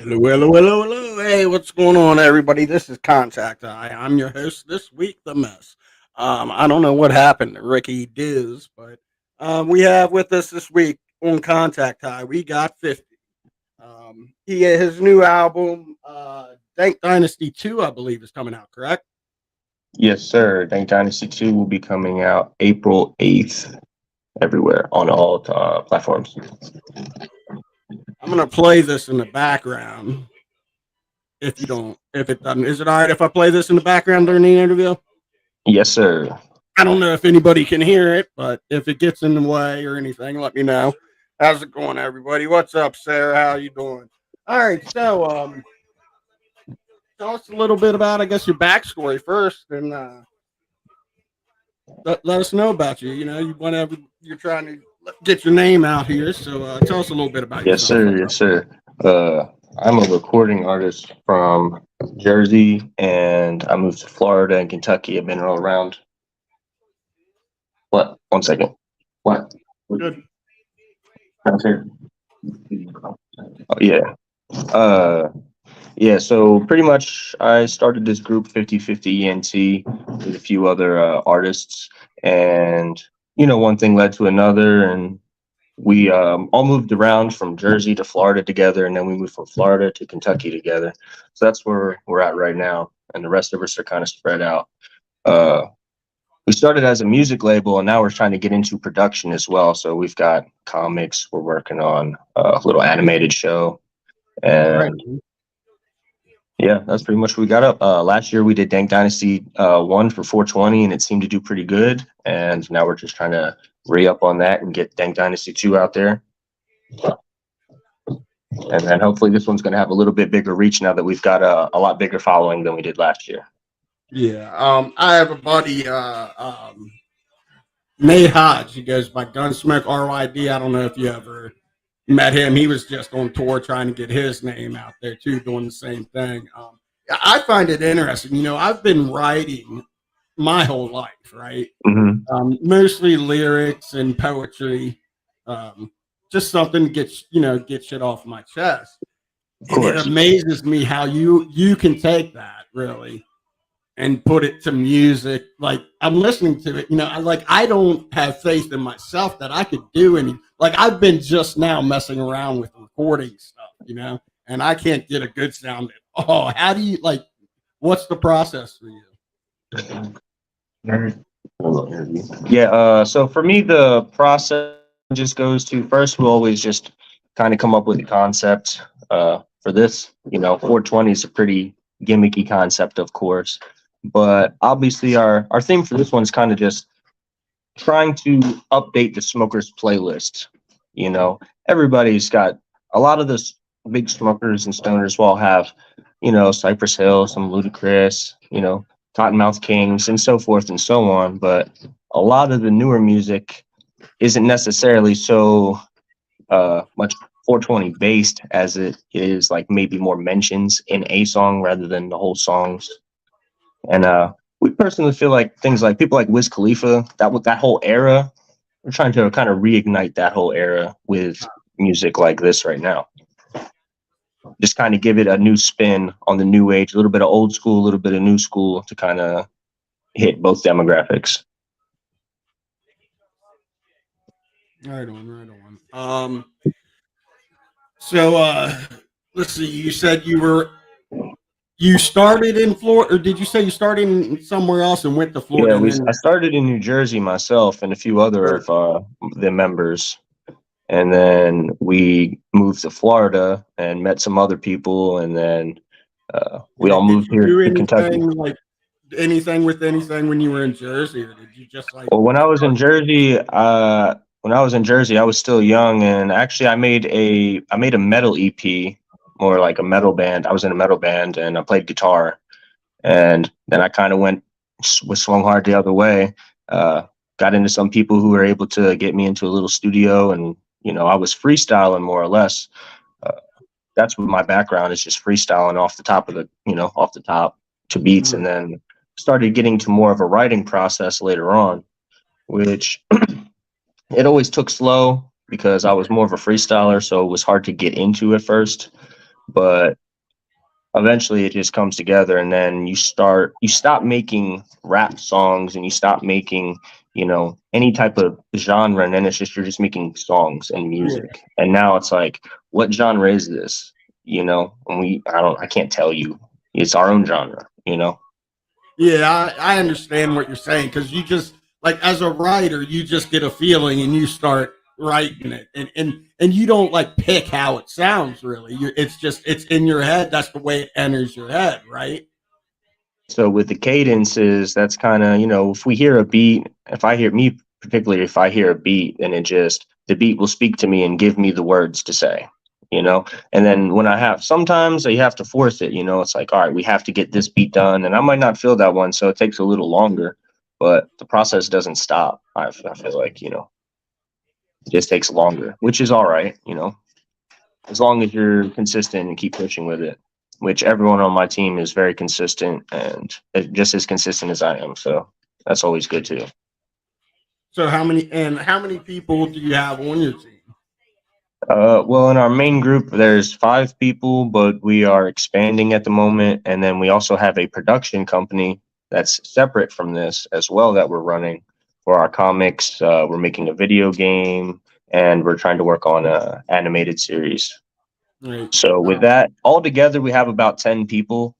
Hello, hello, hello, hello. Hey, what's going on, everybody? This is Contact Eye. I'm your host this week, The Mess. I don't know what happened to Ricky Diz, but we have with us this week on Contact Eye, we got 50. His new album, Dank Dynasty 2, I believe, is coming out, correct? Yes, sir. Dank Dynasty 2 will be coming out April 8th everywhere on all platforms. I'm going to play this in the background if you don't, if it doesn't. Is it all right if I play this in the background during the interview? Yes, sir. I don't know if anybody can hear it, but if it gets in the way or anything, let me know. How's it going, everybody? What's up, Sarah? How you doing? All right, so tell us a little bit about, I guess, your backstory first, and let us know about you. You know, you're trying to get your name out here, so tell us a little bit about Yes, yourself. sir. Yes, sir. I'm a recording artist from Jersey, and I moved to Florida and Kentucky. I've been all around. What? 1 second. What? Good. Okay. Oh, yeah. Uh, yeah, so pretty much I started this group 50/50 ENT with a few other artists, and one thing led to another, and we all moved around from Jersey to Florida together, and then we moved from Florida to Kentucky together. So that's where we're at right now, and the rest of us are kind of spread out. Uh, we started as a music label, and now we're trying to get into production as well. So we've got comics. We're working on a little animated show, All right. and yeah, that's pretty much what we got up. Last year we did Dank Dynasty 1 for 420, and it seemed to do pretty good. And now we're just trying to re-up on that and get Dank Dynasty 2 out there. And then hopefully this one's going to have a little bit bigger reach now that we've got a lot bigger following than we did last year. Yeah. I have a buddy, Nate Hodge. He goes by Gunsmoke RYD. I don't know if you ever met him. He was just on tour trying to get his name out there too, doing the same thing. I find it interesting. You know, I've been writing my whole life, right? Mm-hmm. Mostly lyrics and poetry. Just something to get shit off my chest. Of And it course. amazes me how you can take that really and put it to music. Like I'm listening to it, I don't have faith in myself that I could do any. Like I've been just now messing around with recording stuff, and I can't get a good sound at all. How do you like? What's the process for you? Yeah, so for me, the process just goes to first, we'll always just kind of come up with a concept for this. 420 is a pretty gimmicky concept, of course, but obviously our theme for this one is kind of just trying to update the smokers playlist. Everybody's got a lot of the big smokers and stoners will all have, Cypress Hill, some Ludacris, Cottonmouth Kings, and so forth and so on. But a lot of the newer music isn't necessarily so much 420 based as it is like maybe more mentions in a song rather than the whole songs. And we personally feel like things like people like Wiz Khalifa, that whole era, we're trying to kind of reignite that whole era with music like this right now. Just kind of give it a new spin on the new age, a little bit of old school, a little bit of new school to kind of hit both demographics. Right on, right on. So let's see. You said you started in Florida, or did you say you started in somewhere else and went to Yeah, Florida? And then I started in New Jersey myself and a few other of the members, and then we moved to Florida and met some other people, and then we all did moved you here do to Kentucky. anything like anything with anything when you were in Jersey, or did you just like Well, when I was in start? Jersey, I was still young, and actually, I made a metal EP, more like a metal band. I was in a metal band, and I played guitar, and then I kind of was swung hard the other way. Uh, got into some people who were able to get me into a little studio, and I was freestyling more or less. Uh, that's what my background is, just freestyling off the top off the top to beats, and then started getting to more of a writing process later on, which it always took slow because I was more of a freestyler, so it was hard to get into at first. but eventually it just comes together, and then you stop making rap songs and you stop making, any type of genre, and then you're just making songs and Yeah. music. And now it's like, what genre is this? And I can't tell you. It's our own genre. Yeah, I understand what you're saying because you just like as a writer, you just get a feeling and you start writing it, and you don't like pick how it sounds really. It's in your head. That's the way it enters your head, right? So with the cadences, that's kind of, if we hear a beat, if I hear me particularly, if I hear a beat, and the beat will speak to me and give me the words to say, you know. And then sometimes you have to force it, it's like, all right, we have to get this beat done, and I might not feel that one, so it takes a little longer, but the process doesn't stop. I feel like, it just takes longer, which is all right, as long as you're consistent and keep pushing with it, which everyone on my team is very consistent and just as consistent as I am. So that's always good too. So how many people do you have on your team? Well, in our main group, there's 5 people, but we are expanding at the moment. And then we also have a production company that's separate from this as well that we're running for our comics. We're making a video game, and we're trying to work on a animated series. Right. So with that, all together, we have about 10 people,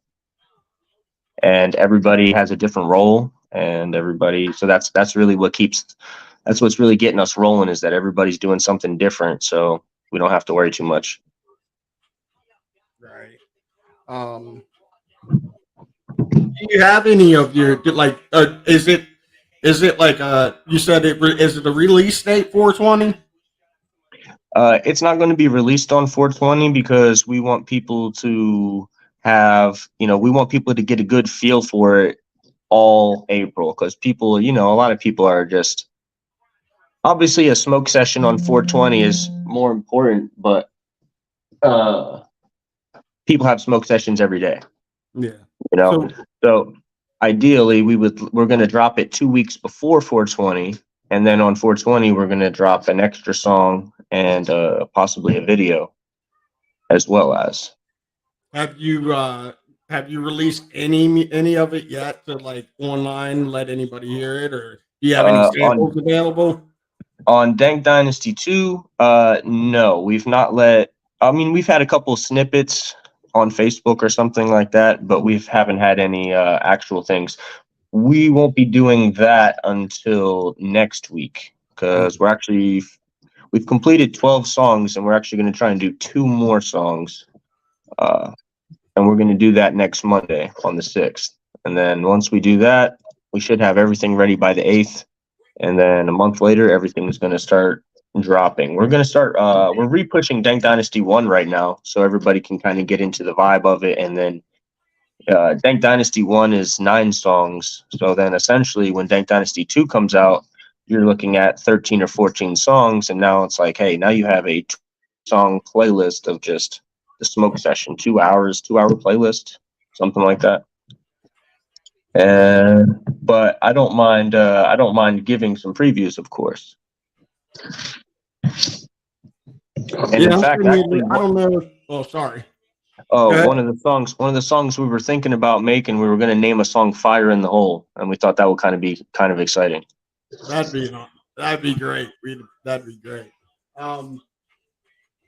and everybody has a different role, and everybody. So that's what's really getting us rolling, is that everybody's doing something different. So we don't have to worry too much. Right. Do you have any of your like? Is it like you said is it a release date 420? It's not going to be released on 420 because we want people to we want people to get a good feel for it all April, because people, a lot of people are just, obviously a smoke session on 420 is more important, but uh, people have smoke sessions every day, Yeah. you know. So So ideally, we're going to drop it 2 weeks before 420, and then on 420 we're going to drop an extra song and possibly a video as well as. have you uh have you released any of it yet to like online let anybody hear it, or do you have any On samples available? Dank Dynasty 2, no, we've not let. I mean, we've had a couple snippets on Facebook or something like that, but we haven't had any actual things. We won't be doing that until next week, Oh, because we've completed 12 songs, and we're actually going to try and do 2 more songs. Uh, and we're going to do that next Monday on the 6th. And then once we do that, we should have everything ready by the 8th. And then a month later, everything is going to start dropping. We're re-pushing Dank Dynasty 1 right now, so everybody can kind of get into the vibe of it. And then Dank Dynasty 1 is 9 songs. So then essentially when Dank Dynasty 2 comes out, you're looking at 13 or 14 songs. And now it's like, hey, now you have a song playlist of just the smoke session, 2 hours, 2 hour playlist, something like that. And but I don't mind giving some previews, of course. And in yeah, I'm fact, sending actually, you. I don't know. Oh, sorry. Go ahead. one of the songs we were thinking about making, we were going to name a song "Fire in the Hole," and we thought that would kind of exciting. That'd be that'd be great. That'd be great. Um,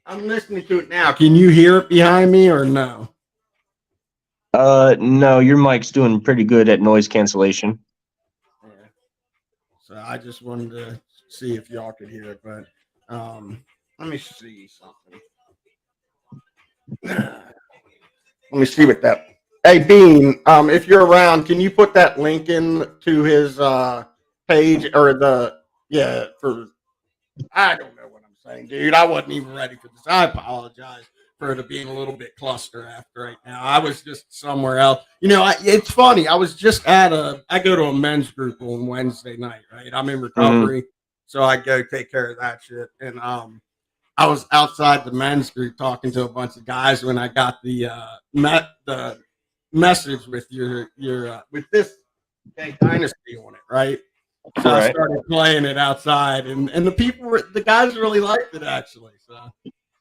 I'm listening to it now. Can you hear it behind me or no? No, your mic's doing pretty good at noise cancellation. Yeah. So I just wanted to see if y'all could hear it, but let me see something. Let me see what that. Hey Bean, if you're around, can you put that link in to his page or for I don't know what I'm saying, dude. I wasn't even ready for this. I apologize for it being a little bit cluster after right now. I was just somewhere else. It's funny. I was just I go to a men's group on Wednesday night, right? I'm in Mm-hmm. recovery, so I go take care of that shit. And I was outside the men's group talking to a bunch of guys when I got the message with your with this dynasty on it, right? So I Right. started playing it outside, and the guys really liked it actually. So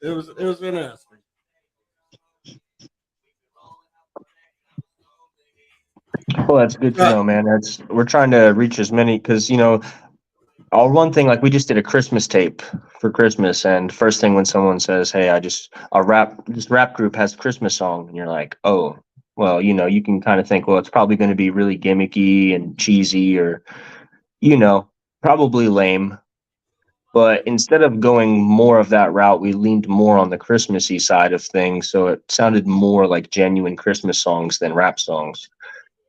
it was interesting. Well, that's good to know, man. We're trying to reach as many because all one thing, like we just did a Christmas tape for Christmas, and first thing when someone says, "Hey, this rap group has a Christmas song," and you're like, "Oh, well, you can kind of think, well, it's probably going to be really gimmicky and cheesy, or you know, probably lame." But instead of going more of that route, we leaned more on the Christmassy side of things, so it sounded more like genuine Christmas songs than rap songs.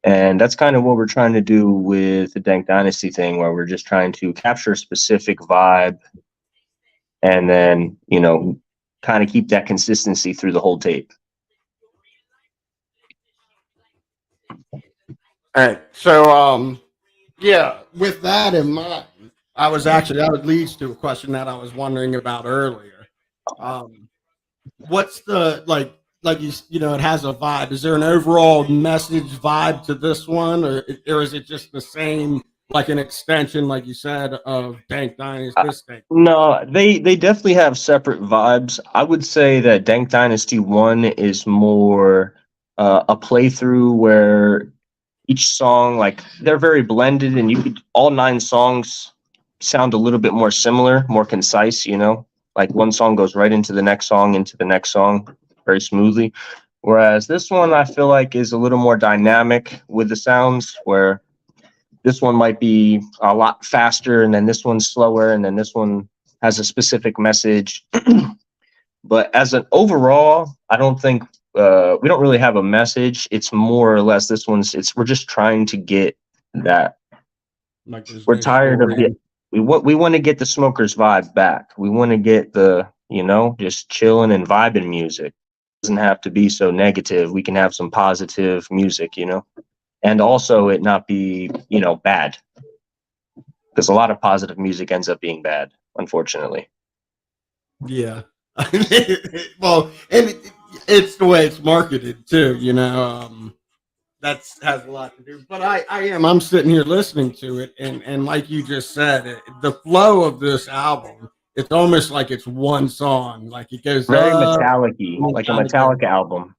And that's kind of what we're trying to do with the Dank Dynasty thing, where we're just trying to capture a specific vibe and then, kind of keep that consistency through the whole tape. All right. So, yeah, with that in mind, that would lead to a question that I was wondering about earlier. Um, what's the like it has a vibe. Is there an overall message vibe to this one, or is it just the same, like an extension, like you said, of Dank Dynasty? This thing. No, they definitely have separate vibes. I would say that Dank Dynasty 1 is more a playthrough where each song, like they're very blended, and all 9 songs sound a little bit more similar, more concise. Like one song goes right into the next song very smoothly. Whereas this one I feel like is a little more dynamic with the sounds, where this one might be a lot faster, and then this one's slower, and then this one has a specific message. But as an overall, I don't think we don't really have a message. It's more or less we're just trying to get that. Like there's We're no tired of story. it. We want to get the smokers vibe back. We want to get the, just chilling and vibing music. It doesn't have to be so negative. We can have some positive music. And also it not be, bad. Because a lot of positive music ends up being bad, unfortunately. Yeah. Well, and it's the way it's marketed too. That's has a lot to do. But I'm sitting here listening to it, and like you just said, the flow of this album, it's almost like it's one song. Like it goes Very up, Metallic-y, and then like a kind of goes, Metallica album.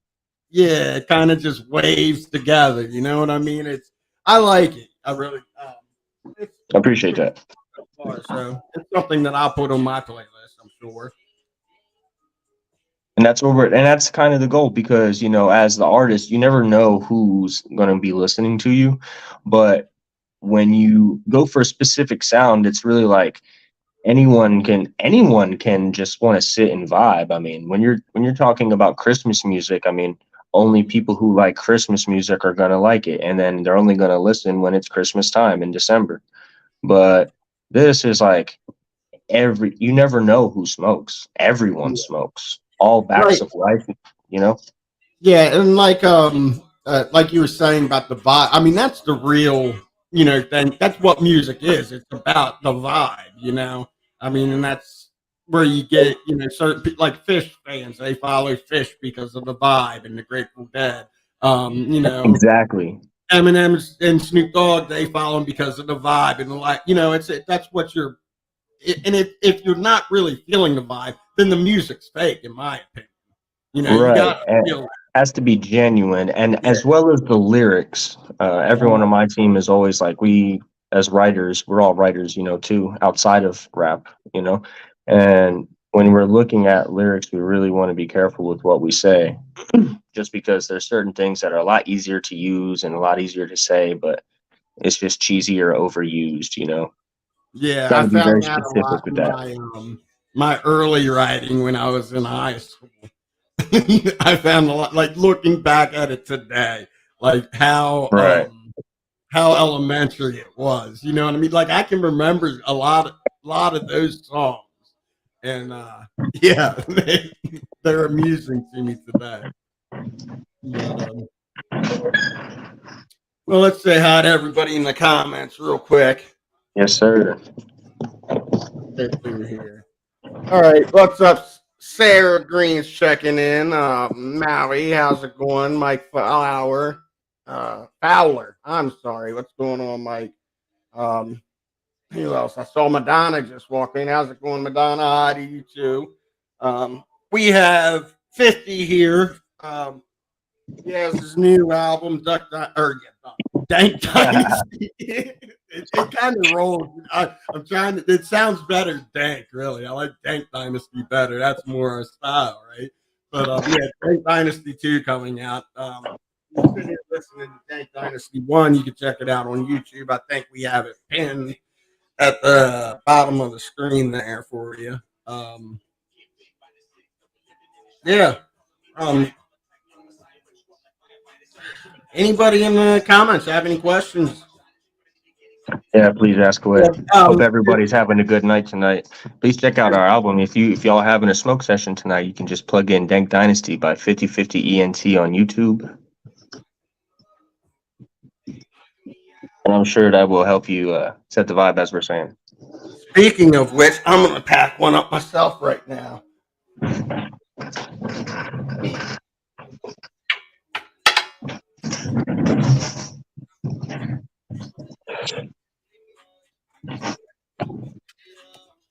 yeah, it kind of just waves together. You know what I mean? I like it. I really, I appreciate that. so far, so it's something that I'll put on my playlist. I'm sure. And that's kind of the goal, because as the artist, you never know who's going to be listening to you. But when you go for a specific sound, it's really like anyone can just want to sit and vibe. I mean, when you're talking about Christmas music, I mean, only people who like Christmas music are going to like it, and then they're only going to listen when it's Christmas time in December. But this is like you never know who smokes. Everyone smokes. All backs Right. of life, you know. Yeah, and like you were saying about the vibe. I mean, that's the real, thing. That's what music is. It's about the vibe. I mean, and that's where you get, certain like Fish fans. They follow Fish because of the vibe, and the Grateful Dead. Exactly. Eminem and Snoop Dogg, they follow them because of the vibe and the like. That's what you're. And if you're not really feeling the vibe, then the music's fake, in my opinion. You Right. gotta And feel. has to be genuine, and Yeah. as well as the lyrics. Everyone on my team is always like, we as writers, we're all writers, too, outside of rap. And when we're looking at lyrics, we really want to be careful with what we say, just because there's certain things that are a lot easier to use and a lot easier to say, but it's just cheesy or overused. Yeah, Trying I to be found very that a lot specific with in that. my early writing when I was in high school. I found a lot, like looking back at it today, like Right. how elementary it was. You know what I mean? Like I can remember a lot of those songs, and yeah, they're amusing to me today. But well, let's say hi to everybody in the comments real quick. Yes, sir. Get through here. All right, what's up? Sarah Green's checking in. Maui, how's it going? Mike Fowler. I'm sorry. What's going on, Mike? Um, who else? I saw Madonna just walk in. How's it going, Madonna? Hi to you too. We have 50 here. He has his new album, Duck, Di- or yeah, Dank Dynasty. It kind of rolls. I'm trying to. It sounds better, Dank. Really, I like Dank Dynasty better. That's more our style, right? But yeah, Dank Dynasty 2 coming out. You're sitting here listening to Dank Dynasty 1. You can check it out on YouTube. I think we have it pinned at the bottom of the screen there for you. Yeah. Um, Anybody in the comments have any questions? Yeah, please ask away. Yeah, Hope everybody's having a good night tonight. Please check out our album. If y'all having a smoke session tonight, you can just plug in Dank Dynasty by 5050 ENT on YouTube. And I'm sure that will help you set the vibe, as we're saying. Speaking of which, I'm gonna pack one up myself right now.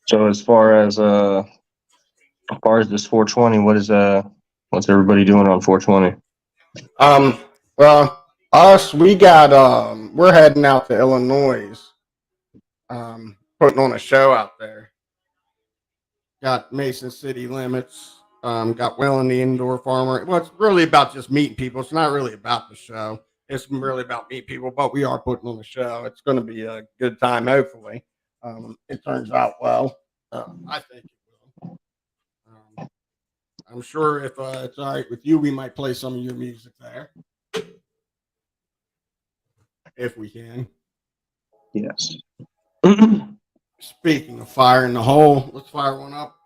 So as far as this 420, what's everybody doing on 420? Well, us, we're heading out to Illinois, putting on a show out there. Got Mason City Limits, got Will and the Indoor Farmer. Well, it's really about just meeting people. It's not really about the show. It's really about meeting people, but we are putting on a show. It's going to be a good time, hopefully. It turns out well. I think it will. I'm sure if it's all right with you, we might play some of your music there. If we can. Yes. Speaking of fire in the hole, let's fire one up.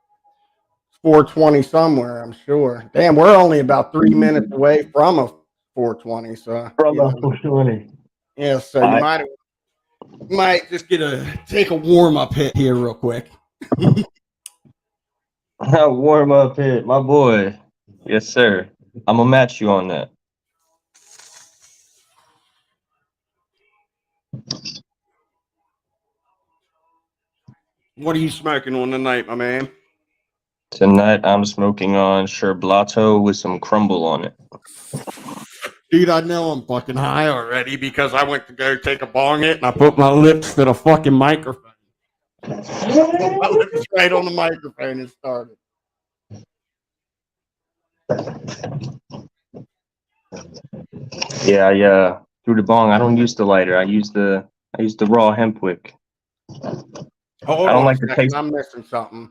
420 somewhere, I'm sure. Damn, we're only about 3 minutes away from a 420. So From a 420. Yeah, so you might just take a warm up hit here real quick. Warm up hit, my boy. Yes, sir. I'm gonna match you on that. What are you smoking on tonight, my man? Tonight I'm smoking on Sherblato with some crumble on it. Dude, I know I'm fucking high already because I went to go take a bong hit and I put my lips to the fucking microphone. My lips right on the microphone and started. Yeah, I through the bong. I don't use the lighter. I use the raw hemp wick. Hold I don't on like a the second, taste. I'm missing something.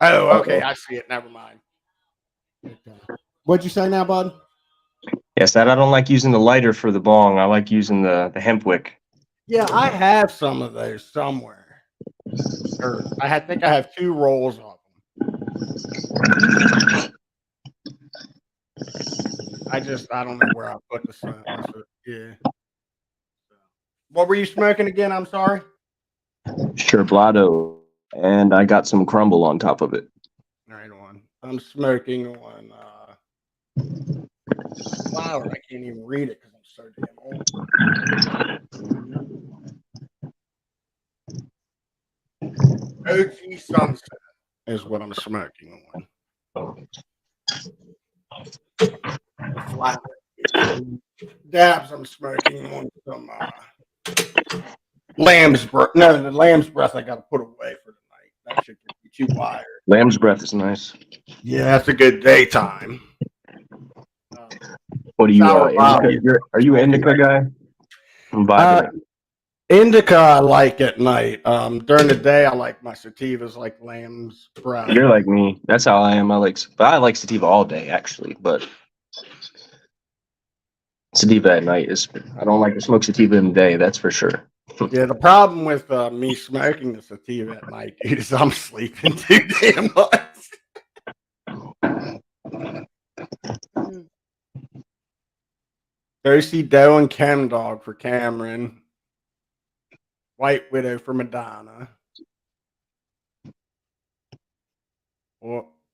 Oh, okay, I see it. Never mind. Okay. What'd you say now, bud? Yes, that I don't like using the lighter for the bong. I like using the hemp wick. Yeah, I have some of those somewhere. I think I have 2 rolls of them. I don't know where I put the sun. Yeah. What were you smoking again? I'm sorry. Sherblato, and I got some crumble on top of it. Right on. I'm smoking on flower. I can't even read it because I'm so damn old. OG Sunset is what I'm smoking on. Flower. Dabs, I'm smoking on some lamb's breath. No, the lamb's breath I got to put away for tonight. That should be too wired. Lamb's breath is nice. Yeah, that's a good daytime. What are you? Are you an indica guy? I'm vibing it. Indica I like at night. During the day I like my sativas like lamb's breath. You're like me. That's how I am. I like sativa all day actually, but sativa at night is. I don't like to smoke sativa in the day. That's for sure. Yeah, the problem with me smoking the sativa at night, dude, is I'm sleeping too damn much. Go see Doe and Chem Dog for Cameron. White Widow for Madonna.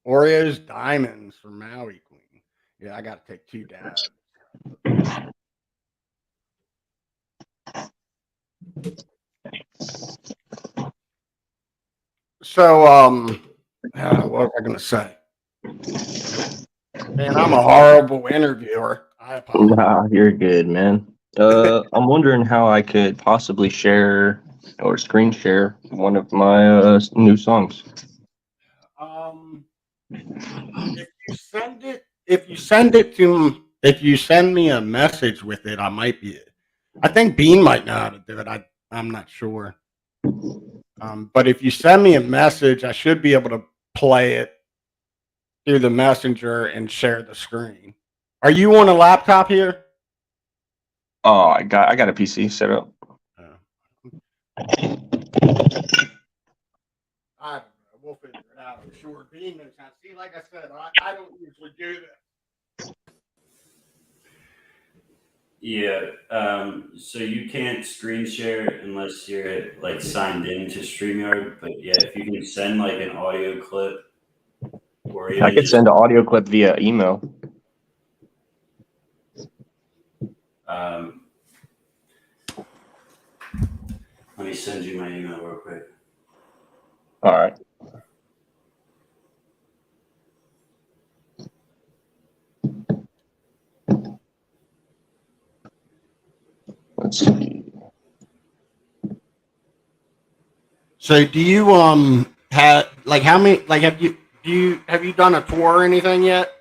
Oreos Diamonds for Maui Queen. Yeah, I got to take 2 dabs. So, what was I going to say? Man, I'm a horrible interviewer. I apologize. Nah, you're good, man. I'm wondering how I could possibly share or screen share one of my new songs. Um, if you send me a message with it, I might be. I think Bean might know how to do it. I'm not sure. But if you send me a message, I should be able to play it through the messenger and share the screen. Are you on a laptop here? Oh, I got a PC set up. Uh, I don't know. We'll figure it out. I'm sure Bean knows how. See, like I said, I don't usually do this. Yeah. So you can't screen share unless you're like signed in to StreamYard. But yeah, if you can send like an audio clip or I even could just send an audio clip via email. um, let me send you my email real quick. All right. Let's see. So do you have like how many like have you done a tour or anything yet?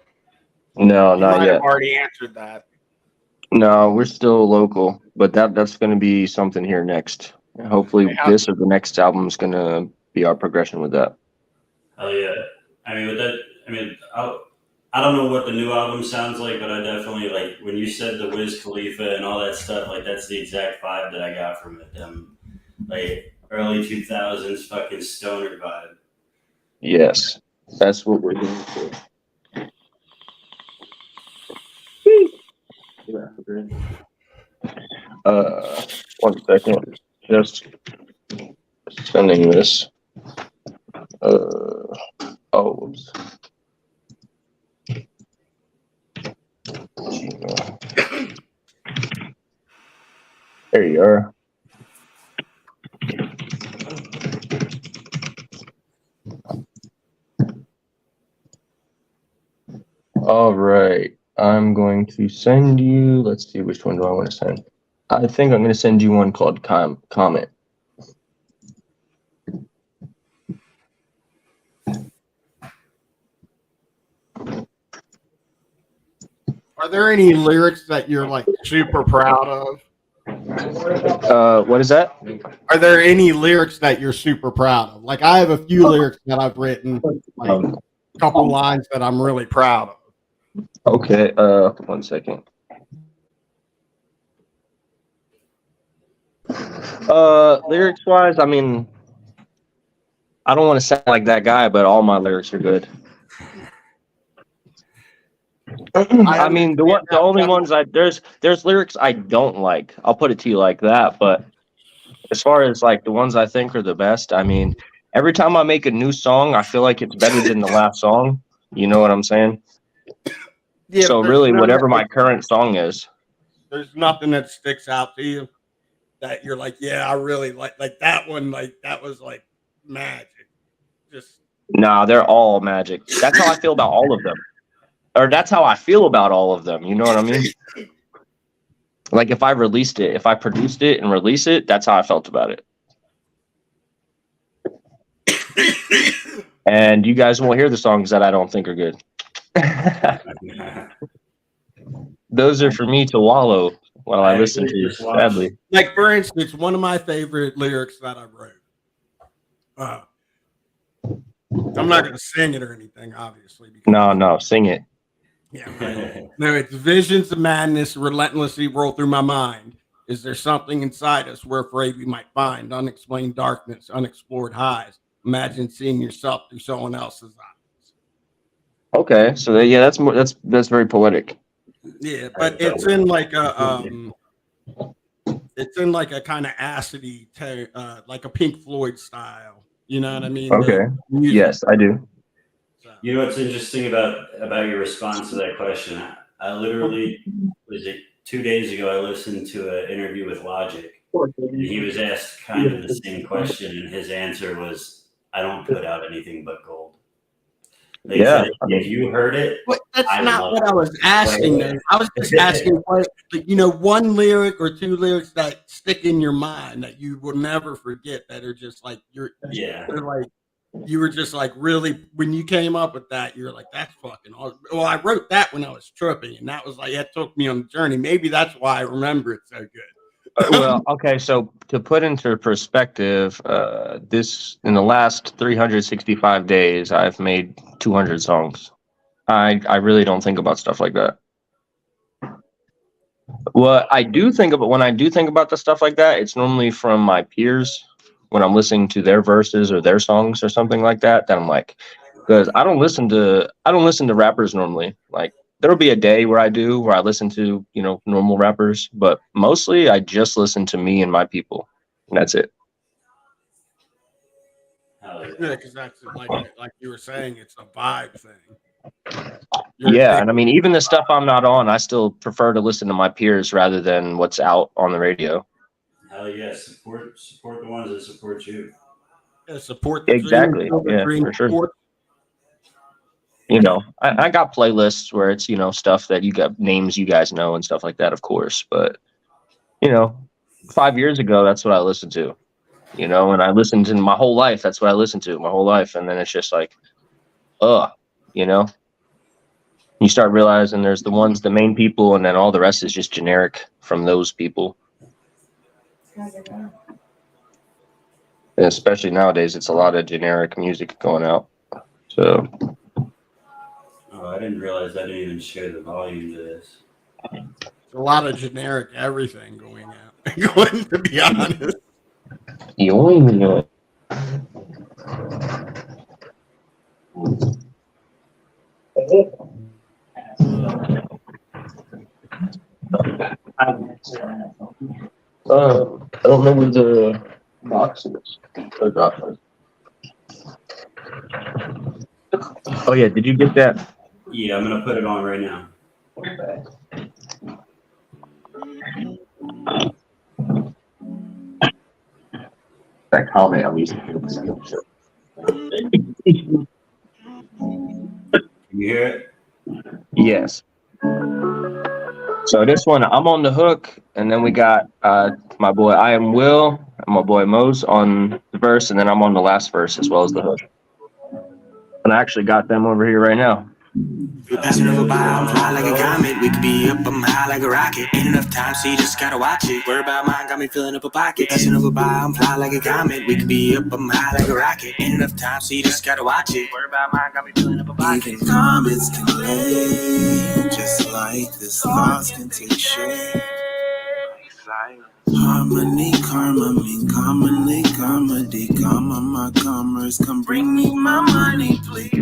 No, You not might have yet. already answered that. No, we're still local, but that's going to be something here next. Hopefully, How, this or the next album is going to be our progression with that. Hell yeah. I mean, with that, I don't know what the new album sounds like, but I definitely like when you said the Wiz Khalifa and all that stuff. Like that's the exact vibe that I got from it. Like early 2000s fucking stoner vibe. Yes, that's what we're doing. One second. Just sending this. Oops. There you are. All right. I'm going to send you. Let's see, which one do I want to send? I think I'm going to send you one called Comment. are there any lyrics that you're like super proud of? What is that? Are there any lyrics that you're super proud of? Like I have a few lyrics that I've written, like a couple lines that I'm really proud of. Okay. 1 second. Lyrics wise, I mean, I don't want to sound like that guy, but all my lyrics are good. I mean, the only ones there's lyrics I don't like. I'll put it to you like that. But as far as like the ones I think are the best, I mean, every time I make a new song, I feel like it's better than the last song. You know what I'm saying? Yeah, So but there's really, none whatever my that, current song is. there's nothing that sticks out to you that you're like, yeah, I really like that one. Like that was like magic. Just Nah, they're all magic. That's how I feel about all of them. Or that's how I feel about all of them. You know what I mean? Like if I released it, if I produced it and release it, that's how I felt about it. And you guys won't hear the songs that I don't think are good. Those are for me to wallow while I listen to, sadly. like for instance, one of my favorite lyrics that I wrote. I'm not gonna sing it or anything, obviously. Because, No, sing it. yeah, right. No, it's visions of madness relentlessly roll through my mind. Is there something inside us we're afraid we might find? Unexplained darkness, unexplored highs. Imagine seeing yourself through someone else's eyes. Okay, so yeah, that's very poetic. Yeah, but it's in like a kind of acidy, like a Pink Floyd style. You know what I mean? Okay. Yes, I do. So. You know what's interesting about your response to that question? I literally was it 2 days ago. I listened to an interview with Logic, and he was asked kind of the same question, and his answer was, "I don't put out anything but gold." Like Yeah, so I if mean, you heard it, But that's I not love what I was asking. Though. I was just asking, one lyric or two lyrics that stick in your mind that you will never forget. That are just like yeah. they're like you were just like really when you came up with that, you're like, that's fucking awesome. Well, I wrote that when I was tripping, and that was like that took me on the journey. Maybe that's why I remember it so good. well, okay. So to put into perspective, this in the last 365 days, I've made 200 songs. I really don't think about stuff like that. Well, I do think about when I do think about the stuff like that, it's normally from my peers when I'm listening to their verses or their songs or something like that. That I'm like, because I don't listen to rappers normally. Like there'll be a day where I do where I listen to normal rappers, but mostly I just listen to me and my people, and that's it. Hell yeah. Yeah, because that's like you were saying, it's a vibe thing. You're Yeah, addicted. and I mean even the stuff I'm not on, I still prefer to listen to my peers rather than what's out on the radio. Hell yeah. Support the ones that support you. Yeah, support the dream, Exactly. build the Yeah, dream, for sure. support. I got playlists where it's stuff that you got names you guys know and stuff like that, of course. But you know 5 years ago that's what I listened to, and I listened to my whole life. That's what I listened to my whole life. And then it's just like uh you know you start realizing there's the main people, and then all the rest is just generic from those people. And especially nowadays it's a lot of generic music going out, so Oh, I didn't realize I didn't even share the volume to this. There's a lot of generic everything going out. Going to be honest. you I don't know where the box is. Oh yeah, did you get that? Yeah, I'm gonna put it on right now. That comment I'm using. Can you hear it? Yes. So this one, I'm on the hook, and then we got my boy I Am Will and my boy Mose on the verse, and then I'm on the last verse as well as the hook. And I actually got them over here right now. We're passing over by, I'm fly like a comet. We could be up, I'm high like a rocket. Ain't enough time, so you just gotta watch it. Worry about mine, got me filling up a pocket. Passing over by, I'm fly like a comet. We could be up, I'm high like a rocket. Ain't enough time, so you just gotta watch it. Worry about mine, got me filling up a pocket. Even comets can land, just like this thoughts can take shape. Harmony, karma, mean commonly, comedy, karma, my commerce. Come bring me my money, please.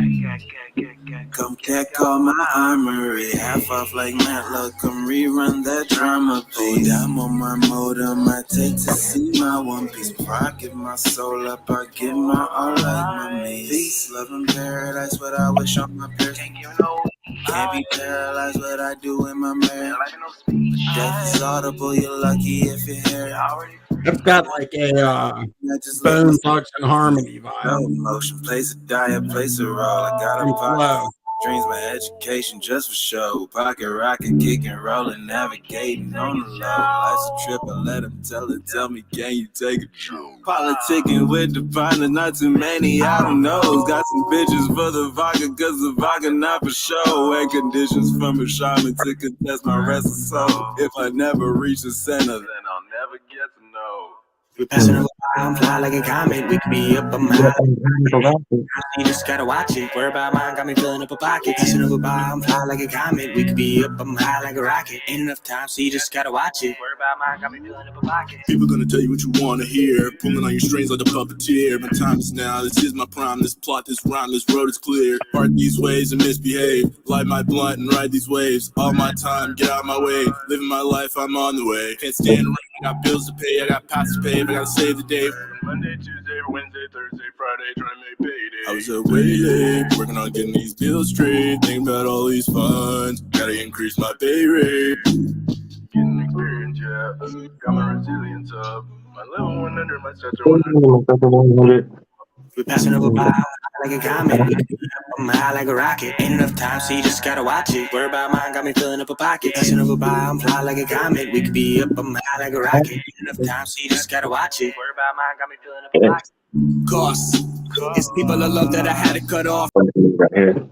Come catcall my armory, half off like Matlock. Come rerun that drama, please. I'm on my modem, I take to see my one piece. Before I give my soul up, I give my all like my mates. Peace, love, and paradise, what I wish on my parents. Can't be paralyzed, what I do in my marriage. Death is audible, you're lucky if you hear it. I've got like a Bone Thugs and Harmony vibe. Emotion plays a diet, plays a role. I got a And pocket. flow. Dreams, my education just for show. Pocket rocket, kicking, rolling, navigating on the low. Life's a trip, I let him tell me, can you take a trip? Politicking with the partner, not too many, I don't know. Got some bitches for the vodka, cause the vodka not for show. And conditions from a shaman to contest my rest of soul. If I never reach the center, then I'll never get to know. We're passing over by, I'm fly like a comet. We could be up, I'm high. You just gotta watch it. Worry about mine, got me filling up a pocket. Passing over by, I'm fly like a comet. We could be up, I'm high like a rocket. Ain't enough time, so you just gotta watch it. Worry about mine, got me filling up a pocket. People gonna tell you what you wanna hear, pulling on your strings like a puppeteer. My time is now, this is my prime, this plot, this rhyme, this road is clear. Part these ways and misbehave, light my blunt and ride these waves. All my time, get out my way, living my life, I'm on the way. Can't stand around, I got bills to pay, I got pots to pay, I gotta save the day. Monday, Tuesday, Wednesday, Thursday, Friday, trying to make payday. I was up way late, working on getting these bills straight, thinking about all these funds, gotta increase my pay rate. Getting experience, yeah, got my resilience up. My level 100, my stature 100. We're passing over by like a comet. We could be up I'm high like a rocket. Ain't enough time, so you just gotta watch it. Worry about mine, got me filling up a pocket. Passing over by, I'm fly like a comet. We could be up I'm high like a rocket. Ain't enough time, so you just gotta watch it. Worry about mine, got me filling up a pocket. Cost. It's people I love that I had to cut off. Right here.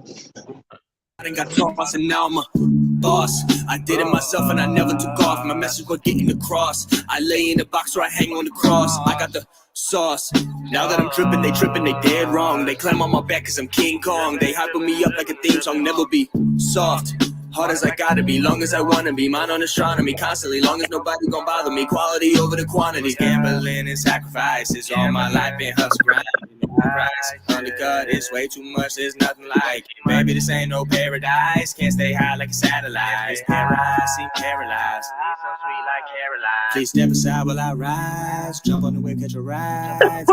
I done got tossed and now I'm a boss. I did it myself and I never took off. My message was getting across. I lay in the box or I hang on the cross. I got the sauce. Now that I'm tripping, they dead wrong. They climb on my back cause I'm King Kong. They hyping me up like a theme song, never be soft. Hard as I gotta be, long as I wanna be. Mine on astronomy, constantly, long as nobody gon' bother me. Quality over the quantity. Gambling and sacrifices. All my life been hustle grind. Undercut, it's way too much, there's nothing like it. Baby, this ain't no paradise. Can't stay high like a satellite. Paralyzed, seem paralyzed. So sweet like Caroline. Please step aside while I rise. Jump on the wave, catch a ride.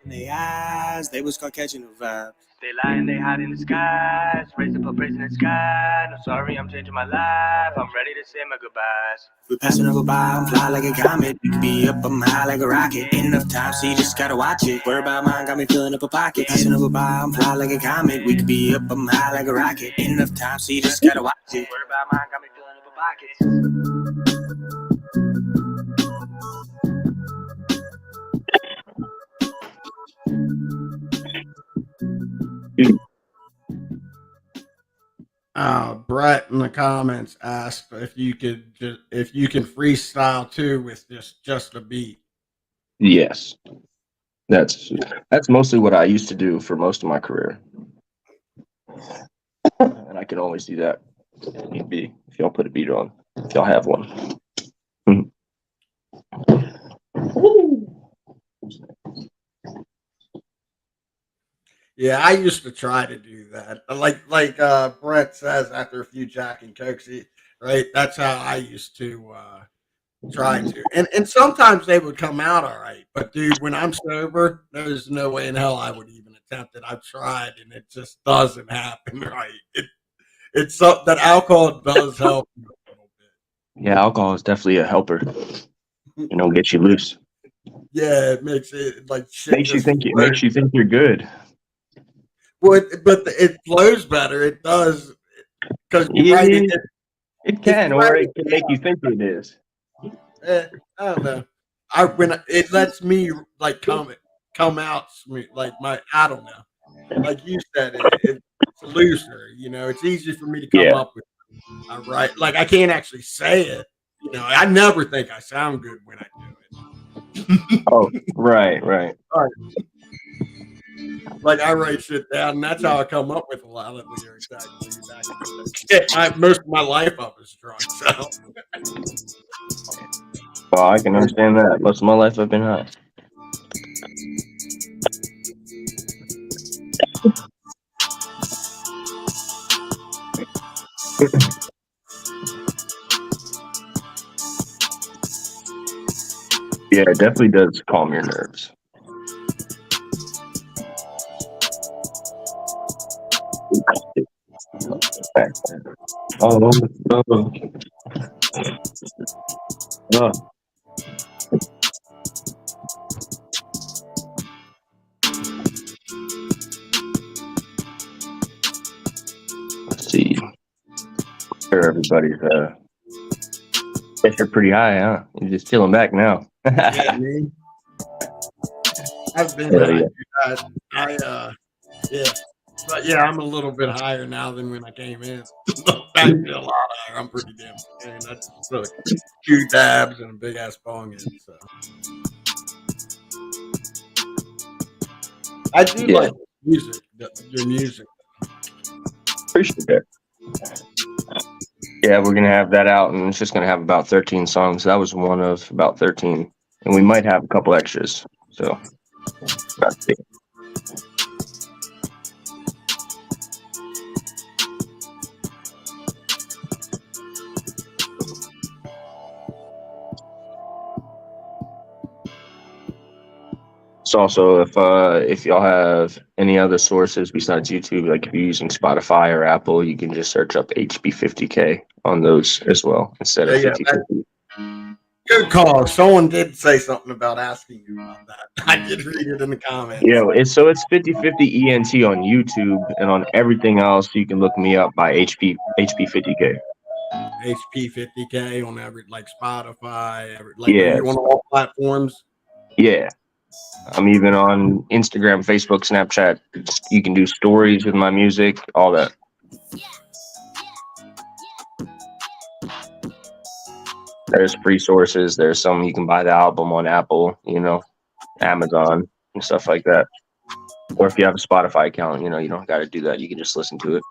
In their eyes, they was caught catching the vibe. They lying, they hide in the skies. Raise up a praise in the sky. No, sorry, I'm changing my life. I'm ready to say my goodbyes. We're passing over by, I'm fly like a comet. We could be up, I'm high like a rocket. Ain't enough time, so you just gotta watch it. Worry about mine, got me filling up a pocket. Passing over by, I'm fly like a comet. We could be up, I'm high like a rocket. Ain't enough time, so you just gotta watch it. Worry about mine, got me filling up a pocket. Brett in the comments asked if you can freestyle too with just a beat. Yes. That's mostly what I used to do for most of my career. And I can always do that if need be, if y'all put a beat on, if y'all have one. Yeah, I used to try to do that. Like Brett says, after a few Jack and Cokes, right? That's how I used to try to. And sometimes they would come out all right. But dude, when I'm sober, there's no way in hell I would even attempt it. I've tried and it just doesn't happen right. It's something that alcohol does help you a little bit. Yeah, alcohol is definitely a helper. You know, get you loose. Yeah, it makes it like shit. Makes you think you're good. Well, but it flows better. It does because you write it. It can, or it can make you think it is. I don't know. It lets me like come out smooth. Like I don't know. Like you said, it's looser. You know, it's easy for me to come up with. Right, like I can't actually say it. You know, I never think I sound good when I do it. Oh, right. Like I write shit down, and that's how I come up with a lot of lyrics. Most of my life I was drunk, so. Well, I can understand that. Most of my life I've been high. Yeah, it definitely does calm your nerves. Oh. Let's see. Sure, everybody's guess you're pretty high, huh? You're just chilling back now. Yeah, man. I've been yeah. But yeah, I'm a little bit higher now than when I came in. I feel a lot higher. I'm pretty damn. And that's really 2 dabs and a big ass bong in. So I do like music. Your music. Appreciate that. Yeah, we're gonna have that out, and it's just gonna have about 13 songs. That was one of about 13, and we might have a couple extras. So, that's it. It's also if y'all have any other sources besides YouTube, like if you're using Spotify or Apple, you can just search up HB50K on those as well instead of 50K. Good call. Someone did say something about asking you about that. I did read it in the comments. Yeah, it's 50/50 ENT on YouTube, and on everything else you can look me up by HP50K. HP50K on every like Spotify, like are you Yes. on all platforms? Yeah. I'm even on Instagram, Facebook, Snapchat. You can do stories with my music, all that. There's free sources. There's some you can buy the album on Apple, Amazon and stuff like that. Or if you have a Spotify account, you don't got to do that. You can just listen to it.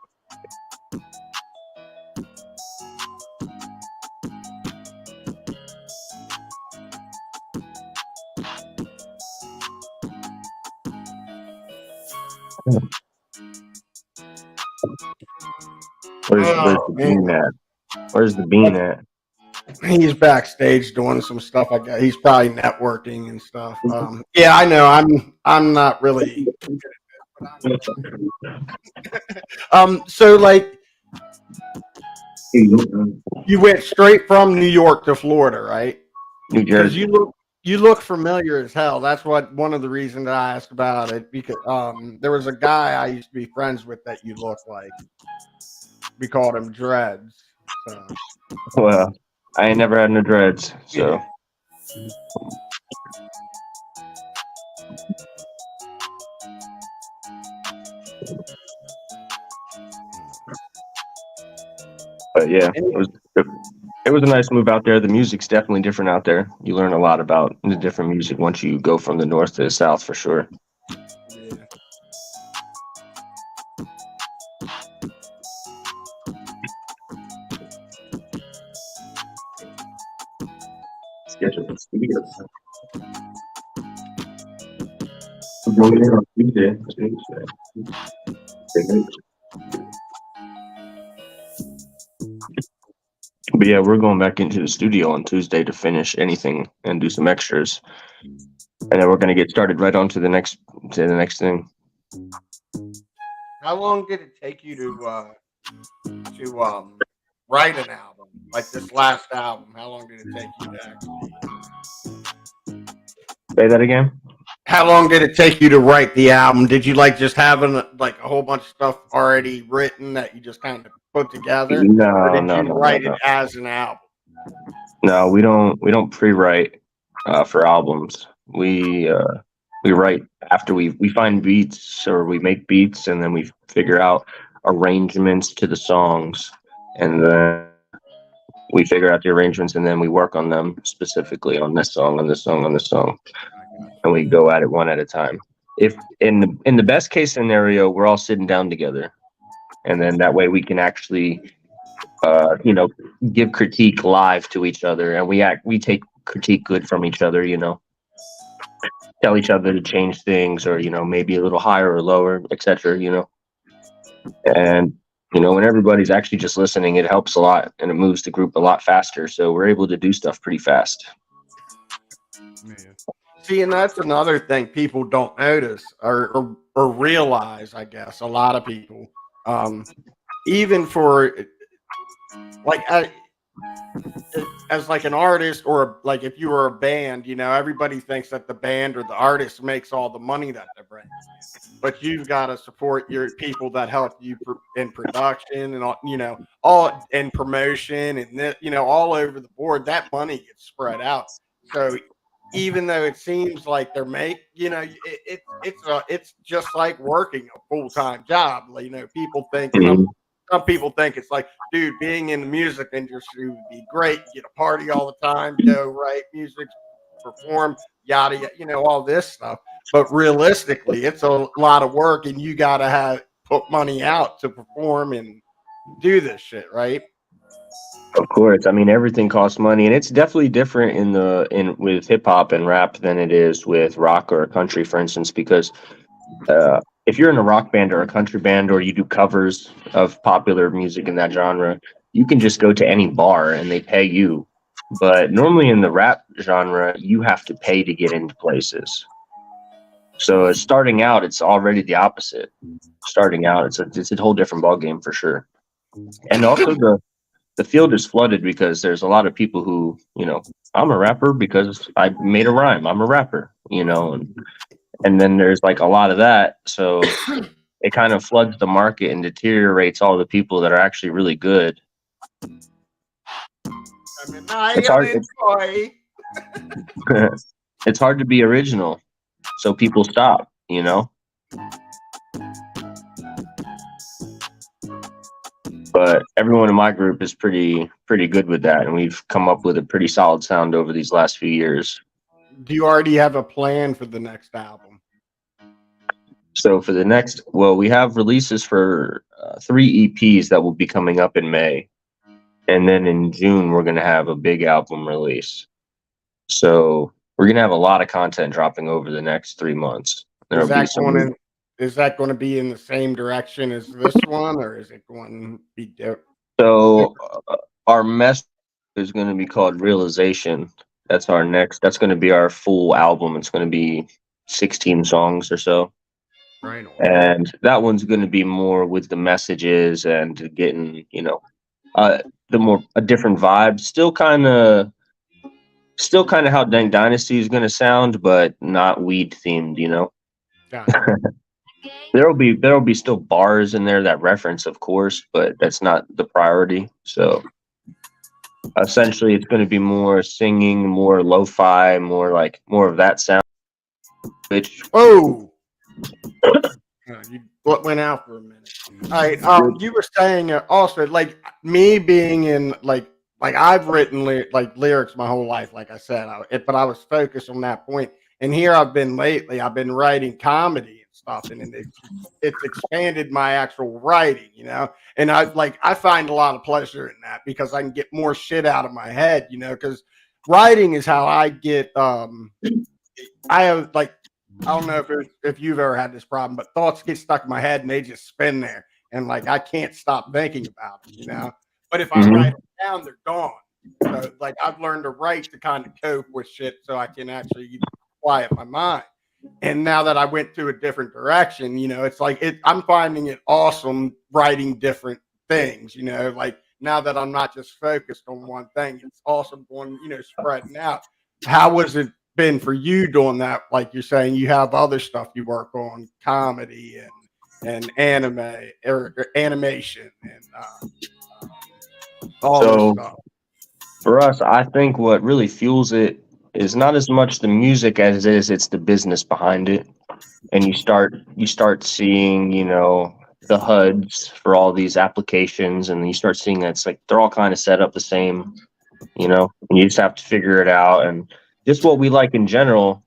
Where's the bean at? Where's the bean at? He's backstage doing some stuff. I guess he's probably networking and stuff. Yeah, I know. I'm not really. So like, you went straight from New York to Florida, right? New Because Jersey. you look familiar as hell. That's one of the reasons I asked about it, because there was a guy I used to be friends with that you look like. We called him Dreads. So. Well, I ain't never had no dreads, so. But yeah, it was a nice move out there. The music's definitely different out there. You learn a lot about the different music once you go from the north to the south, for sure. Yeah. But yeah, we're going back into the studio on Tuesday to finish anything and do some extras, and then we're gonna get started right on to the next thing. How long did it take you to write an album like this last album? How long did it take you to actually? Say that again. How long did it take you to write the album? Did you like just having like a whole bunch of stuff already written that you just kind of put together, or did you write it as an album? No, we don't pre-write for albums. We write after we find beats, or we make beats, and then we figure out arrangements to the songs, and then we figure out the arrangements, and then we work on them specifically on this song, on this song, on this song, and we go at it one at a time. If in the best case scenario, we're all sitting down together, and then that way we can actually give critique live to each other, and we take critique good from each other, tell each other to change things, or maybe a little higher or lower, etc. And when everybody's actually just listening, it helps a lot, and it moves the group a lot faster, so we're able to do stuff pretty fast. See, and that's another thing people don't notice or realize, I guess. A lot of people, even for like as like an artist, or like if you were a band, everybody thinks that the band or the artist makes all the money that they bring, but you've got to support your people that help you in production and all in promotion, and all over the board. That money gets spread out. So even though it seems like they're it's just like working a full-time job. People think some people think it's like, dude, being in the music industry would be great. You get a party all the time, go write music, perform, yada yada, all this stuff. But realistically, it's a lot of work, and you gotta put money out to perform and do this shit, right? Of course. I mean, everything costs money, and it's definitely different with hip hop and rap than it is with rock or country, for instance, because if you're in a rock band or a country band, or you do covers of popular music in that genre, you can just go to any bar and they pay you. But normally in the rap genre, you have to pay to get into places. So starting out, it's already the opposite. Starting out, it's a whole different ballgame for sure. And also the the field is flooded because there's a lot of people who, I'm a rapper because I made a rhyme. I'm a rapper, and then there's like a lot of that. So it kind of floods the market and deteriorates all the people that are actually really good. It's hard. It's hard to be original. So people stop, But everyone in my group is pretty good with that, and we've come up with a pretty solid sound over these last few years. Do you already have a plan for the next album? So for the next, we have releases for 3 EPs that will be coming up in May, and then in June we're going to have a big album release. So we're going to have a lot of content dropping over the next 3 months. Is that going to be in the same direction as this one, or is it going to be different? So our message is going to be called Realization. That's going to be our full album. It's going to be 16 songs or so. Right on. And that one's going to be more with the messages and getting, a different vibe. Still kind of how Dank Dynasty is going to sound, but not weed themed, Gotcha. There'll be still bars in there that reference, of course, but that's not the priority. So essentially it's going to be more singing, more lo-fi, more of that sound. Which you went out for a minute. All right. You were saying also like me being in like I've written lyrics my whole life, like I said, but I was focused on that point. And here I've been writing comedy and stuff, and it's expanded my actual writing, and I find a lot of pleasure in that because I can get more shit out of my head, because writing is how I get, I have I don't know if you've ever had this problem, but thoughts get stuck in my head and they just spin there, and I can't stop thinking about them, but if I write them down, they're gone. So I've learned to write to kind of cope with shit so I can actually quiet my mind. And now that I went to a different direction, it's I'm finding it awesome writing different things, now that I'm not just focused on one thing, it's awesome going, spreading out. How was it been for you doing that? Like you're saying, you have other stuff you work on, comedy and anime or animation and all this stuff. For us, I think what really fuels it is not as much the music as it's the business behind it. And you start seeing, the HUDs for all these applications, and you start seeing that it's they're all kind of set up the same, and you just have to figure it out. And just what we like in general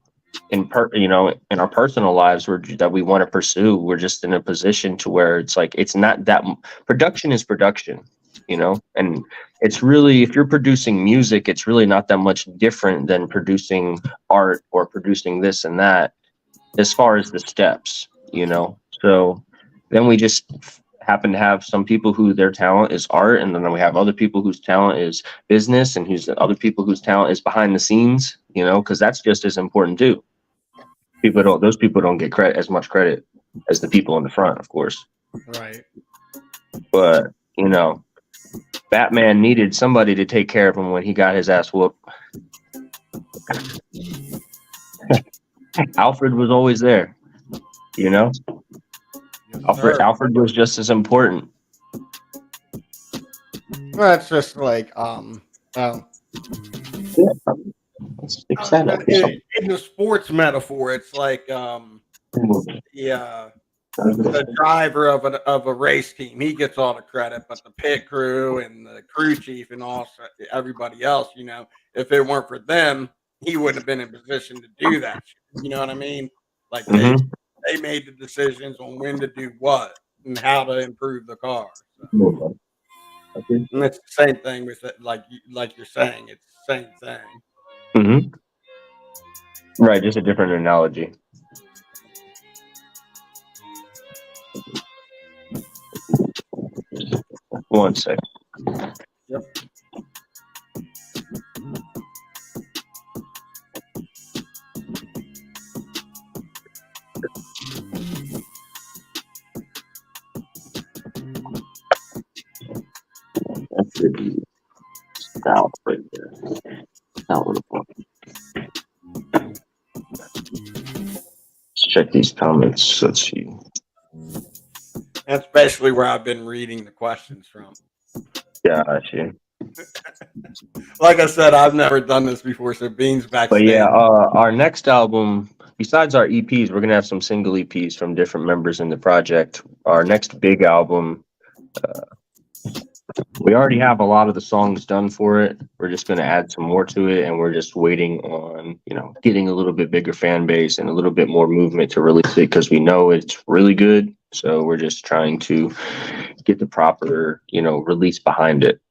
in our personal lives that we want to pursue, we're just in a position to where it's not that production is production. And it's really, if you're producing music, it's really not that much different than producing art or producing this and that as far as the steps, So then we just happen to have some people who their talent is art, and then we have other people whose talent is business, and other people whose talent is behind the scenes, because that's just as important too. Those people don't get as much credit as the people in the front, of course. Right. But, Batman needed somebody to take care of him when he got his ass whooped. Alfred was always there, Alfred was just as important. Well, it's just in the sports metaphor, it's the driver of a race team, he gets all the credit, but the pit crew and the crew chief and also everybody else, if it weren't for them, he wouldn't have been in position to do that shit. You know what I mean? They made the decisions on when to do what and how to improve the car. So. And it's the same thing with it, like you're saying, it's the same thing. Right, just a different analogy. One second. Yep. That's good. right there. That one. Let's check these comments. Let's see. That's basically where I've been reading the questions from. Gotcha. Like I said, I've never done this before, so Beans But backstage. yeah, our next album, besides our EPs, we're gonna have some single EPs from different members in the project. Our next big album, we already have a lot of the songs done for it. We're just gonna add some more to it, and we're just waiting on, getting a little bit bigger fan base and a little bit more movement to release it because we know it's really good. So we're just trying to get the proper, release behind it.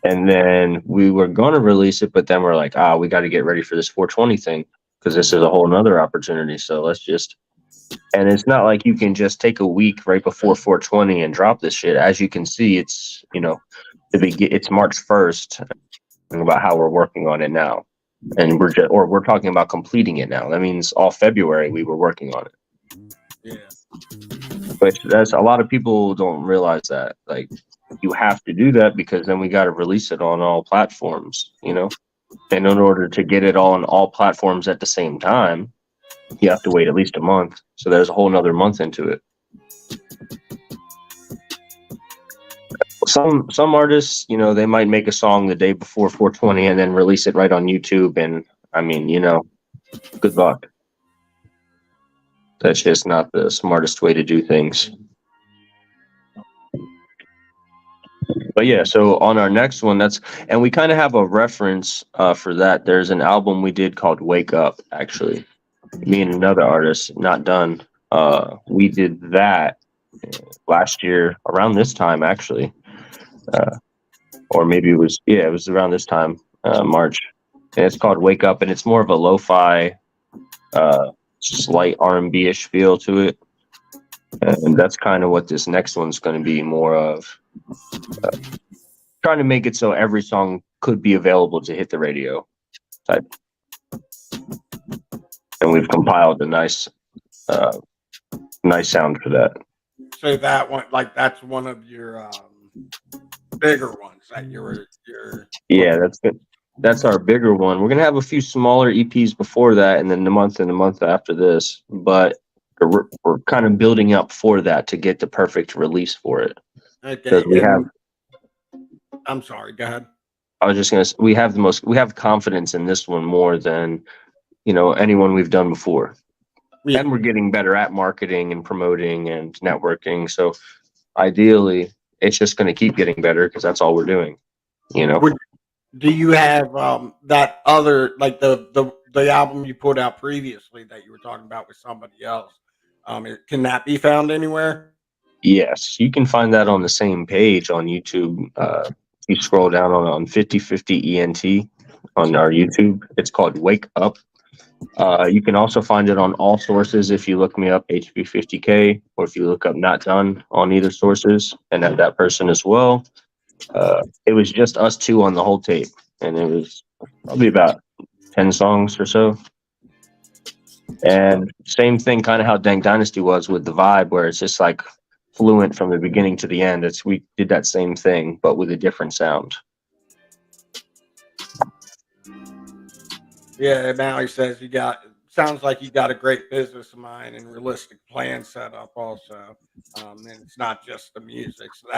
And then we were going to release it, but then we're like, we got to get ready for this 420 thing because this is a whole nother opportunity. So and it's not like you can just take a week right before 420 and drop this shit. As you can see, it's, it's March 1st about how we're working on it now. And we're talking about completing it now. That means all February we were working on it. Yeah. Which that's a lot of people don't realize that. Like, you have to do that because then we got to release it on all platforms, and in order to get it on all platforms at the same time, you have to wait at least a month. So there's a whole nother month into it. Some artists, they might make a song the day before 420 and then release it right on YouTube. And I mean, good luck. That's just not the smartest way to do things. But yeah, so on our next one, and we kind of have a reference for that. There's an album we did called Wake Up, actually. Me and another artist, Not Done. We did that last year around this time, actually. Or maybe it was around this time, March. And it's called Wake Up, and it's more of a lo-fi, slight R&B-ish feel to it. And that's kind of what this next one's going to be more of. Trying to make it so every song could be available to hit the radio type. And we've compiled a nice sound for that. So that one, that's one of your bigger ones that you're. Yeah, that's good. That's our bigger one. We're gonna have a few smaller EPs before that, and then the month after this. But we're kind of building up for that to get the perfect release for it. Okay. We have. I'm sorry. Go ahead. I was just gonna say, we have confidence in this one more than anyone we've done before. Yeah. And we're getting better at marketing and promoting and networking. So ideally, it's just going to keep getting better because that's all we're doing. Do you have that other, like the album you put out previously that you were talking about with somebody else? Can that be found anywhere? Yes, you can find that on the same page on YouTube. You scroll down on 5050 ENT on our YouTube. It's called Wake Up. You can also find it on all sources if you look me up, HB50K, or if you look up Not Done on either sources and have that person as well. It was just us two on the whole tape, and it was probably about 10 songs or so. And same thing, kind of how Dank Dynasty was with the vibe, where it's just like fluent from the beginning to the end. We did that same thing, but with a different sound. Yeah, now he says sounds like you got a great business mind and realistic plan set up also. And it's not just the music. So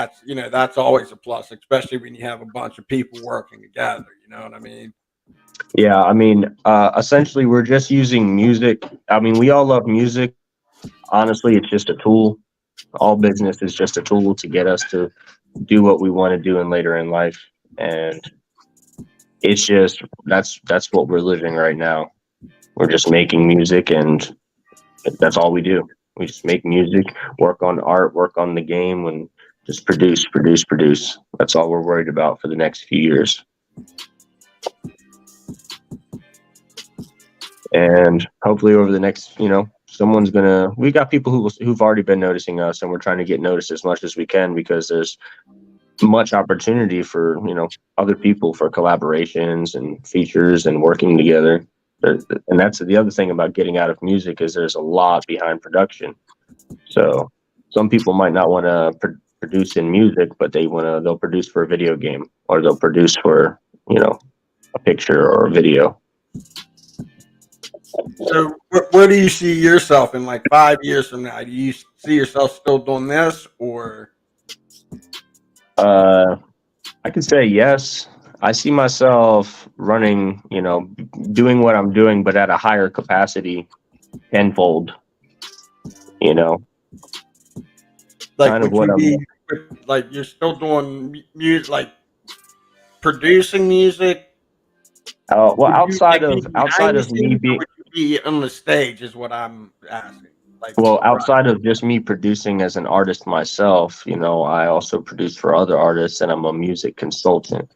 that's always a plus, especially when you have a bunch of people working together. You know what I mean? Yeah, I mean, essentially we're just using music. I mean, we all love music. Honestly, it's just a tool. All business is just a tool to get us to do what we want to do in later in life. And it's just, that's what we're living right now. We're just making music, and that's all we do. We just make music, work on art, work on the game, and just produce. That's all we're worried about for the next few years. And hopefully over the next, we got people who've already been noticing us, and we're trying to get noticed as much as we can because there's much opportunity for, other people for collaborations and features and working together. And that's the other thing about getting out of music is there's a lot behind production. So some people might not want to produce in music, but they'll produce for a video game, or they'll produce for, a picture or a video. So where do you see yourself in like 5 years from now? Do you see yourself still doing this, or? I could say yes. I see myself running, doing what I'm doing, but at a higher capacity, tenfold. Like, Kind of would what you I'm. be like you're still doing music, like producing music? Well, Would you like outside be of behind the me scenes, or being, would you be on the stage? Is what I'm asking. Like, well, right. outside of just me producing as an artist myself, I also produce for other artists, and I'm a music consultant.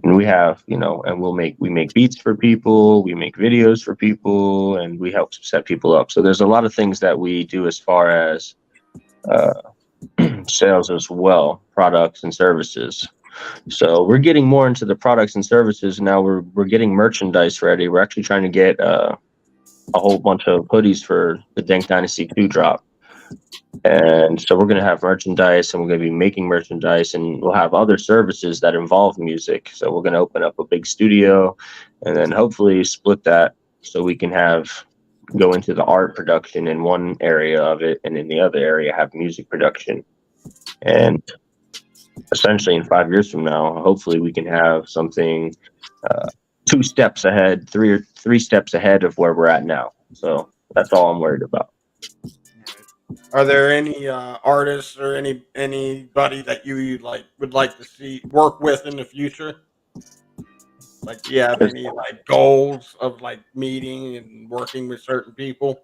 And we have, and we make beats for people, we make videos for people, and we help set people up. So there's a lot of things that we do as far as uh, sales as well, products and services. So we're getting more into the products and services now. We're getting merchandise ready. We're actually trying to get a whole bunch of hoodies for the Dank Dynasty 2 drop. And so we're going to have merchandise, and we're going to be making merchandise, and we'll have other services that involve music. So we're going to open up a big studio, and then hopefully split that so we can go into the art production in one area of it, and in the other area have music production. And essentially in 5 years from now, hopefully we can have something 2 steps ahead, three steps ahead of where we're at now. So that's all I'm worried about. Are there any artists or anybody that you like would like to see work with in the future? Like, do you have any like goals of like meeting and working with certain people?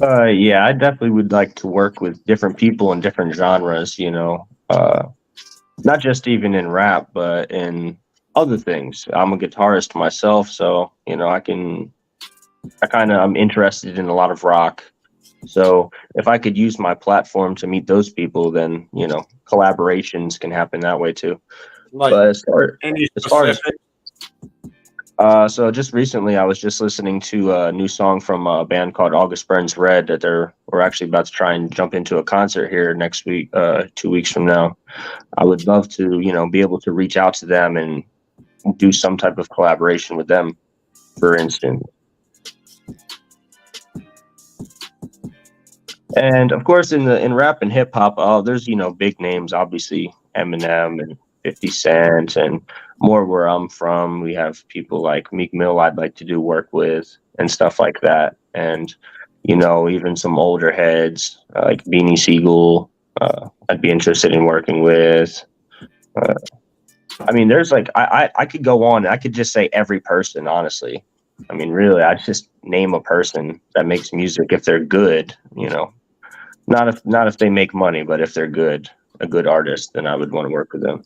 Yeah, I definitely would like to work with different people in different genres, not just even in rap, but in other things. I'm a guitarist myself, so, I'm interested in a lot of rock. So if I could use my platform to meet those people, then, collaborations can happen that way too. Like, But any as far as specific? so just recently, I was just listening to a new song from a band called August Burns Red that we're actually about to try and jump into a concert here next week, 2 weeks from now. I would love to, be able to reach out to them and do some type of collaboration with them, for instance. And of course, in rap and hip hop, there's big names, obviously Eminem and 50 Cent, and more where I'm from, we have people like Meek Mill I'd like to do work with and stuff like that. And even some older heads like Beanie Siegel, I'd be interested in working with. There's like I could go on. I could just say every person, honestly. Really, I just name a person that makes music if they're good. Not if they make money, but if they're good, a good artist, then I would want to work with them.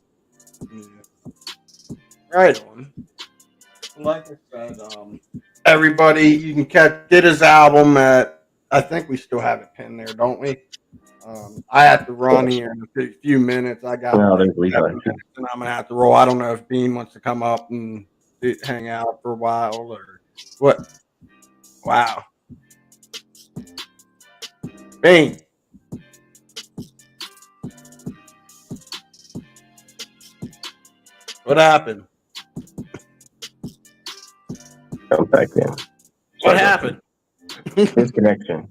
Right on. Like I said, everybody, you can get his album at. I think we still have it pinned there, don't we? I have to run here in a few minutes. I got No, like there's 7 minutes, and I'm gonna have to roll. I don't know if Bean wants to come up and hang out for a while or what. Wow, Bean. What happened? Come back in. What happened? Disconnection.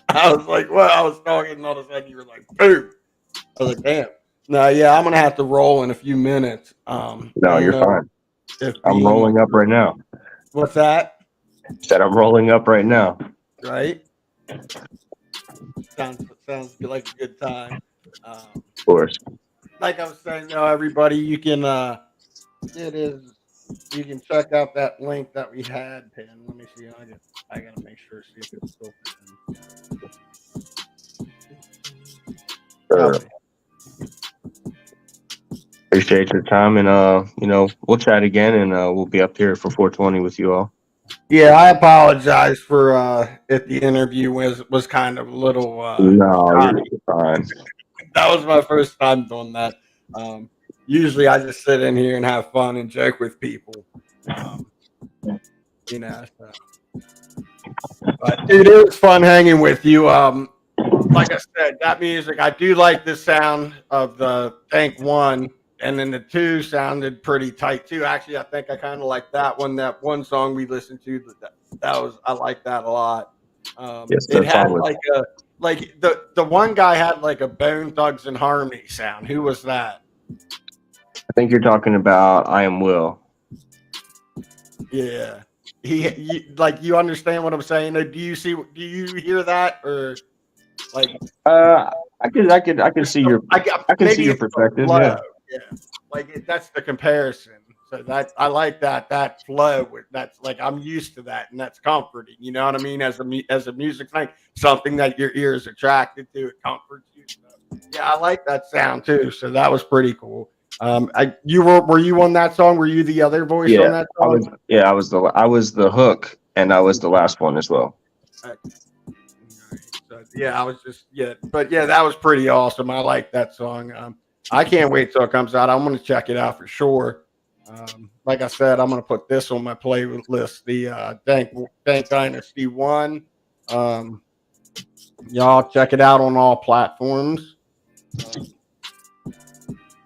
I was like, well, I was talking, and all of a sudden you were like, boom. I was like, damn. No, yeah, I'm gonna have to roll in a few minutes. No, you're fine. I'm rolling up right now. What's that? Said I'm rolling up right now. Right? Sounds like a good time. Of course. Like I was saying, everybody, you can you can check out that link that we had pinned. Let me see. I gotta make sure see if it's still pinned. Appreciate your time, and we'll chat again, and we'll be up here for 420 with you all. Yeah, I apologize for if the interview was kind of a little. No, you're fine. That was my first time doing that. Usually, I just sit in here and have fun and joke with people. So. But dude, it was fun hanging with you. like I said, that music, I do like the sound of the Tank 1, and then the 2 sounded pretty tight too. Actually, I think I kind of like that one. That one song we listened to, that was, I like that a lot. Yes, It that had song was. like the one guy had like a Bone Thugs and Harmony sound. Who was that? I think you're talking about I Am Will. Yeah. Like, you understand what I'm saying? Or do you hear that, or like I could see your I can see maybe your it's the perspective. flow. Yeah. Yeah. Like that's the comparison. So that I like that flow with that's like I'm used to that, and that's comforting. You know what I mean? As a music thing, something that your ear is attracted to, it comforts you. So, yeah, I like that sound too. So that was pretty cool. Were you on that song? Were you the other voice on Yeah, that song? I was the hook, and I was the last one as well. So, yeah, I was just but yeah, that was pretty awesome. I like that song. I can't wait till it comes out. I'm gonna check it out for sure. Like I said, I'm gonna put this on my playlist. The Dank Dynasty 1. Y'all check it out on all platforms.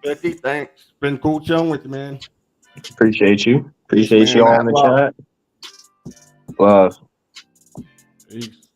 50, thanks. Been cool chilling with you, man. Appreciate you. Peace, Appreciate man. you all in the Love. chat. Love. Peace.